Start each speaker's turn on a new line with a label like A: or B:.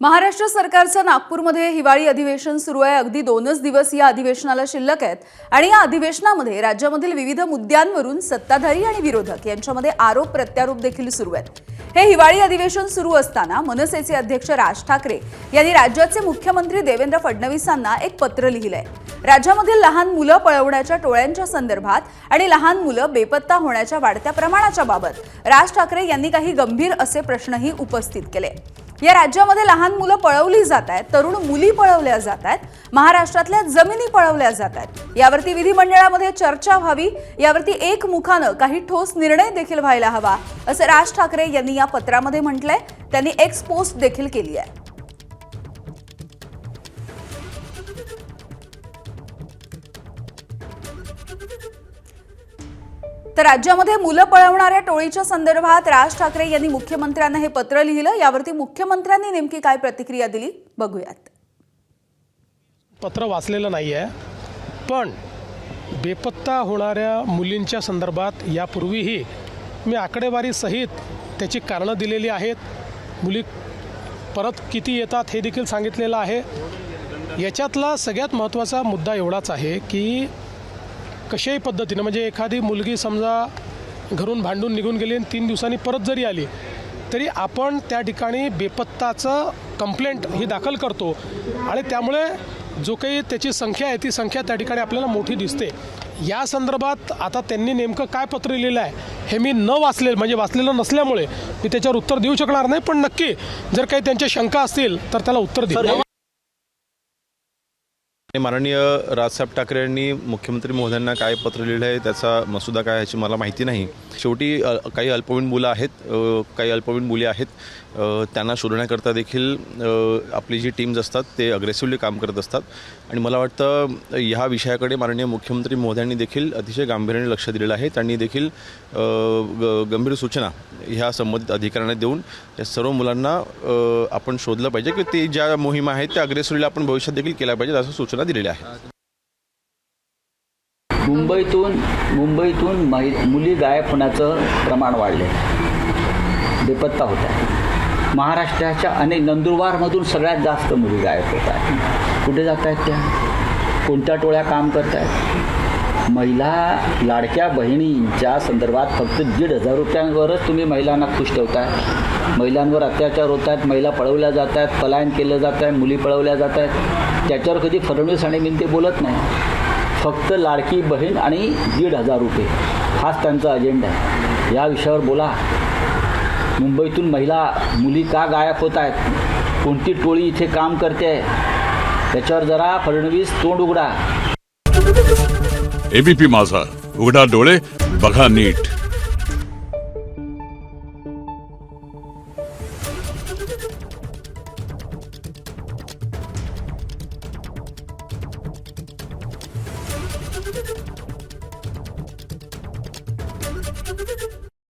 A: महाराष्ट्र सरकारचं नागपूरमध्ये हिवाळी अधिवेशन सुरू आहे। अगदी 2च दिवस या अधिवेशनाला शिल्लक आहेत आणि या अधिवेशनामध्ये राज्यामधील विविध मुद्द्यांवरून सत्ताधारी आणि विरोधक यांच्यामध्ये आरोप प्रत्यारोप देखील सुरू आहेत। हे हिवाळी अधिवेशन सुरू असताना मनसेचे अध्यक्ष राज ठाकरे यांनी राज्याचे मुख्यमंत्री देवेंद्र फडणवीसांना एक पत्र लिहिलंय। राज्यामधील लहान मुलं पळवण्याच्या टोळ्यांच्या संदर्भात आणि लहान मुलं बेपत्ता होण्याच्या वाढत्या प्रमाणाच्या बाबत राज ठाकरे यांनी काही गंभीर असे प्रश्नही उपस्थित केले। या राज्यामध्ये लहान मुलं पळवली जात आहेत, तरुण मुली पळवल्या जात आहेत, महाराष्ट्रातल्या जमिनी पळवल्या जात आहेत। यावरती विधिमंडळामध्ये चर्चा व्हावी, यावरती एकमुखानं काही ठोस निर्णय देखील व्हायला हवा असं राज ठाकरे यांनी या पत्रामध्ये म्हटलंय। त्यांनी एक्स पोस्ट देखील केली आहे। तर राज्यामध्ये मुलं पळवणाऱ्या टोळीच्या संदर्भात राज ठाकरे यांनी मुख्यमंत्र्यांना हे पत्र लिहिलं। यावरती मुख्यमंत्र्यांनी नेमकी काय प्रतिक्रिया दिली बघूयात।
B: पत्र वाचलेलं नाहीये, पण बेपत्ता होणाऱ्या मुलींच्या संदर्भात यापूर्वीही मी आकडेवारी सहित त्याची कारणं दिलेली आहेत। मुली परत किती येतात हे देखील सांगितलेलं आहे। याच्यातला सगळ्यात महत्त्वाचा मुद्दा एवढाच आहे की कशाही पद्धतीने म्हणजे एखादी मुलगी समजा घरून भांडून निघून गेली आणि 3 दिवसांनी परत जरी आली तरी आपण त्या ठिकाणी बेपत्ताचं कंप्लेंट ही दाखल करतो आणि त्यामुळे जो काही त्याची संख्या आहे ती संख्या त्या ठिकाणी आपल्याला मोठी दिसते। या संदर्भात आता त्यांनी नेमकं काय पत्र लिहिलं आहे हे मी वाचलेलं नसल्यामुळे मी त्याच्यावर उत्तर देऊ शकणार नाही, पण नक्की जर काही त्यांच्या शंका असतील तर त्याला उत्तर देऊ।
C: माननीय राजसाहेब ठाकरे यांनी मुख्यमंत्री महोदयांना काय पत्र लिहिलं आहे त्याचा मसुदा काय याची मला माहिती नाही। शेवटी काही अल्पवयीन मुलं आहेत, काही अल्पवयीन मुली आहेत, त्यांना शोधण्याकरता देखील आपली जी टीम्स असतात ते अग्रेसिव्हली काम करत असतात आणि मला वाटतं ह्या विषयाकडे माननीय मुख्यमंत्री महोदयांनी देखील अतिशय गांभीर्याने लक्ष दिलेलं आहे। त्यांनी देखील गंभीर सूचना ह्या संबंधित अधिकाऱ्यांना देऊन या सर्व मुलांना आपण शोधलं पाहिजे की ते ज्या मोहिमा आहेत त्या अग्रेसिव्हली आपण भविष्यात देखील केल्या पाहिजेत असं सूचना दिलेल्या आहेत।
D: मुंबईतून मुली गायब होण्याचं प्रमाण वाढले, बेपत्ता होत आहे। महाराष्ट्राच्या अनेक नंदुरबारमधून सगळ्यात जास्त मुली गायब होत आहेत। कुठे जात आहेत त्या, कोणत्या टोळ्या काम करत आहेत? महिला लाडक्या बहिणींच्या संदर्भात फक्त 1,500 रुपयांवरच तुम्ही महिलांना खुश ठेवताय। महिलांवर अत्याचार होत आहेत, महिला पळवल्या जात आहेत, पलायन केलं जात आहे, मुली पळवल्या जात आहेत। त्याच्यावर कधी फडणवीस आणि मिनते बोलत नाही। फक्त लाडकी बहीण आणि 1,500 रुपये हाच त्यांचा अजेंडा आहे। या विषयावर बोला। मुंबईतून मुली का गायब होत आहेत, कोणती टोळी इथे काम करते आहे, त्याच्यावर जरा फडणवीस तोंड उघडा।
E: एबीपी माझा, उघडा डोळे बघा नीट।